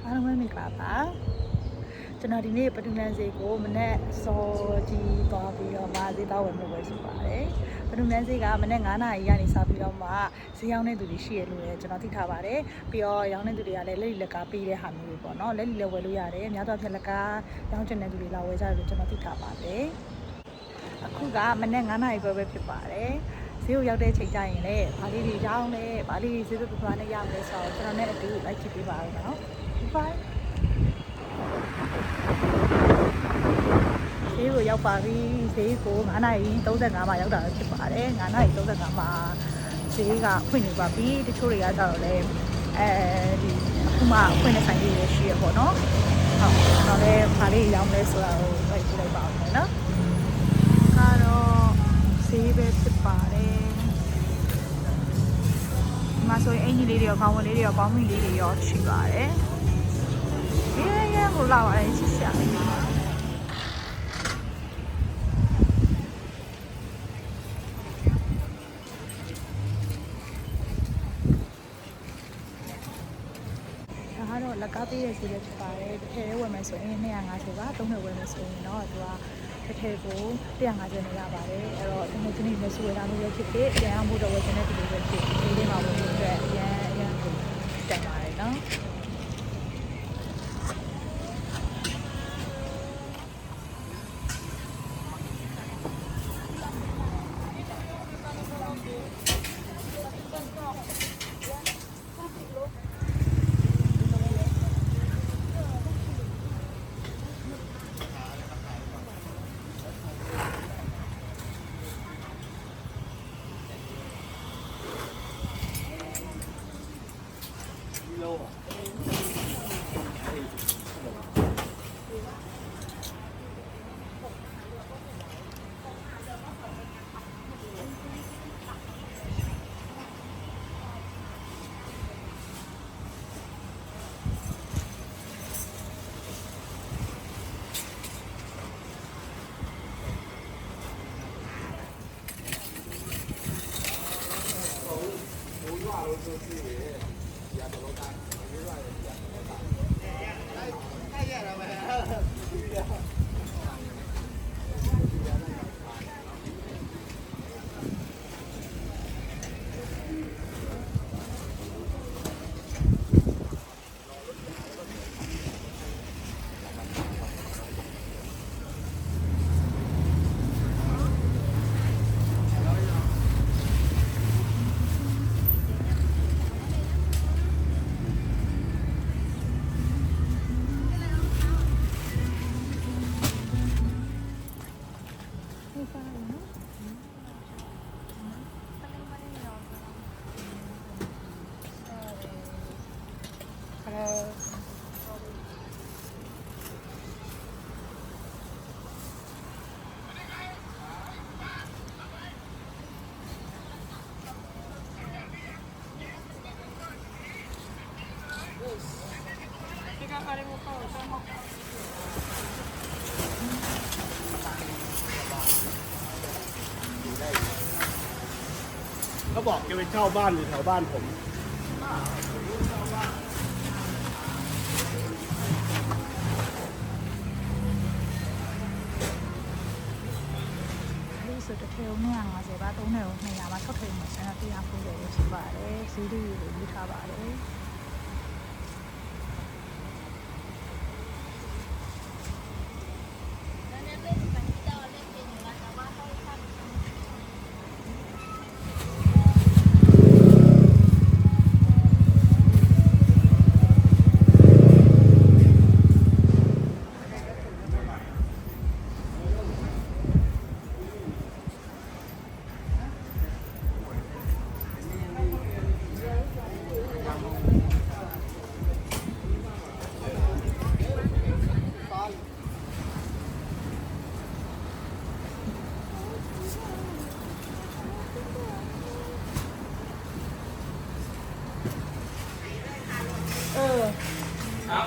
အားလုံးပဲမင်္ဂလာပါကျွန်တော်ဒီနေ့ပထမဈေးကိုမနေ့စောကြီးသွားပြီးတော့မှဈေးသားဝယ်မှုပဲရှိပါတယ်ပထမဈေးကမနေ့9နာရီကနေစပြီးတော့မှဈေးရောက်နေသူတွေရှိရလို့လည်းကျွန်တော်သိထားပါတယ်ပြီးတော့ရောင်းနေသူတွေကလည်းလက်လီလက်ကားပေးတဲ့ဟာမျိုးတွေပေါ့နော်လက်လီလက်ဝယ်လို့ရတယ်အများသောအားဖြင့်လက်ကားရောင်းချင်တဲ့သူတွေလာဝယ်ကြတယ်လို့ကျွန်တော်သိထားပါတယ်အခုကမနေ့9နာရီပဲဖြစ်ပါတယ်ဈေးကိုရောက်တဲ့ချိန်ကျရင်လည်းဘာလေးတွေရောင်းလဲဘာလေးတွေဈေးသက်သက်နဲ့ရမလဲဆိုတော့ကျွန်တော်နဲ့အတူလိုက်ကြည့်ပေးပါဦးနော်bye ဈေးကိုရောက်ပါပြီဈေးကို9:35မှာရောက်တာဖြစ်ပါတယ်9:35မှာဈေးကဖွင့်နေပါပြီတချို့တွေကကြတော့လေဒီအခုမှဖွင့်နေဆိုင်လေးတွေရှိရပေါ့နော်ဟုတ်တော့လေဘာလေးရောင်းလဲဆိုတာကိုလိုက်ကြည့်လိုက်ပါဦးမယ်နော်ကတော့ဈေးပဲဖြစ်ပါတယ်ဒီမှာဆိုရင်အင်ကြီးလေးတွေရောခေါင်းဝင်လေးတွေရောပေါင်းမိလေးတွေရောရှိပါတယ်ရဲဟိုလာပါရင်စစ်ရှာလေးပါဒါကတော့လက်ကားပေးရစီပဲဖြစ်ပါတယ်တစ်ထည်လေးဝယ်မယ်ဆိုရင်250ပါ3ထည်ဝယ်မယ်ဆိုရင်တော့သူကတစ်ထည်ကို150နဲ့ရပါတယ်အဲ့တော့ဒီနေ့ဒီနေ့စုဝယ်တာမျိုးပဲဖြစ်ဖြစ်ပြန်အောင်ဖို့တော့ဝယ်နေတဲ့ဒီလိုပဲဖြစ်ဒီလေးမှာဝယ်လို့အတွက်အရန်ကိုတက်ပါတယ်နော်เขาบอกจะไปเช่าบ้านอยู่แถวบ้านผมรู้สึกจะเทลเนี่ยมาเสียบ้าตรงไหนในยามมาเท่าเทลเหมือนฉันที่ทำผู้ใหญ่ชิบะเลยซีรีส์หรือวิชาบะเลย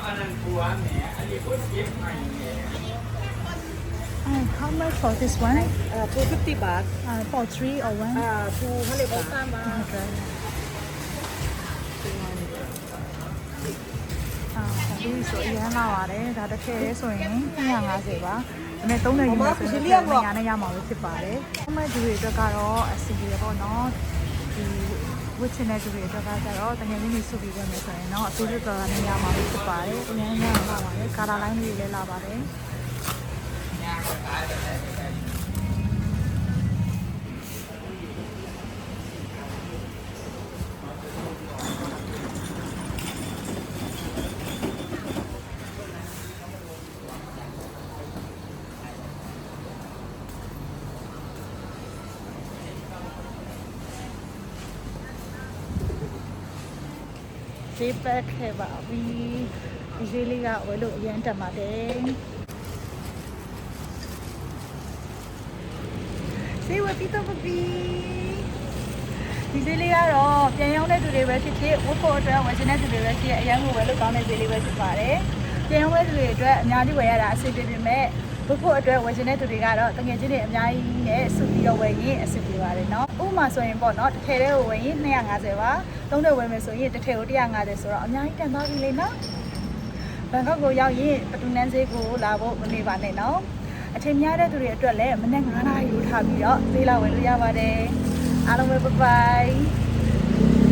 อันนั้นทัวร์เนี่ยอันนี้พูดเก็บใหม่เนี่ย How much for this one? 250 baht. For 3 or 1? 200 baht. Okay. ဒီဆိုအရန်လာပါတယ်ဒါတစ်ထည့်လဲဆိုရင်250ပါဒါပေမဲ့3နယ်ယူမယ်ဆိုရင်200နဲ့ရမှာပဲဖြစ်ပါတယ်အမေဒီတွေအတွက်ကတော့အစီအပြေပေါ့နော်ဒီဝစ်ချင်တဲ့သူတွေအတွက်ကကျတော့တကယ်ကြီးနေစုပြီးဝင်မယ်ဆိုရင်တော့အသေးသေးတော်တော်နဲ့ရမှာပဲဖြစ်ပါတယ်အများကြီးလာပါတယ်ကာလာလိုင်းလေးလည်းလာပါတယ်ဒီပတ်ခဲ့ပါပြီဒီဈေးလေးကဝယ်လို့အရင်တက်ပါတယ်ဈေးဝယ်ပြီးတော့ပြီဒီဈေးလေးကတော့ပြန်ရောက်တဲ့သူတွေပဲဖြစ်ဖြစ်ဝတ်ဖို့အတွက်ဝယ်ချင်တဲ့သူတွေပဲဖြစ်အရင်ကဝယ်လို့ကောင်းတဲ့ဈေးလေးပဲဖြစ်ပါတယ်ပြန်ရောက်တဲ့သူတွေအတွက်အများကြီးဝယ်ရတာအဆင်ပြေပေမဲ့ဝတ်ဖို့အတွက်ဝယ်ချင်တဲ့သူတွေကတော့တကယ်ချင်းတွေအများကြီးနဲ့စုပြီးတော့ဝယ်ရင်အဆင်ပြေပါတယ်เนาะဥပမာဆိုရင်ပေါ့เนาะတစ်ထည်လေးကိုဝယ်ရင်250ပါ3ထည်ဝယ်မယ်ဆိုရင်တစ်ထည်ကို150ဆိုတော့အများကြီးတန်သွားပြီလေเนาะဘန်ကောက်ကိုရောက်ရင်ပတူနန်းဈေးကိုလာဖို့မနေပါနဲ့เนาะအချိန်များတဲ့သူတွေအတွက်လည်းမနေ့9နာရီကိုထားပြီးတော့ဈေးလာဝယ်လို့ရပါတယ်အားလုံးပဲ bye bye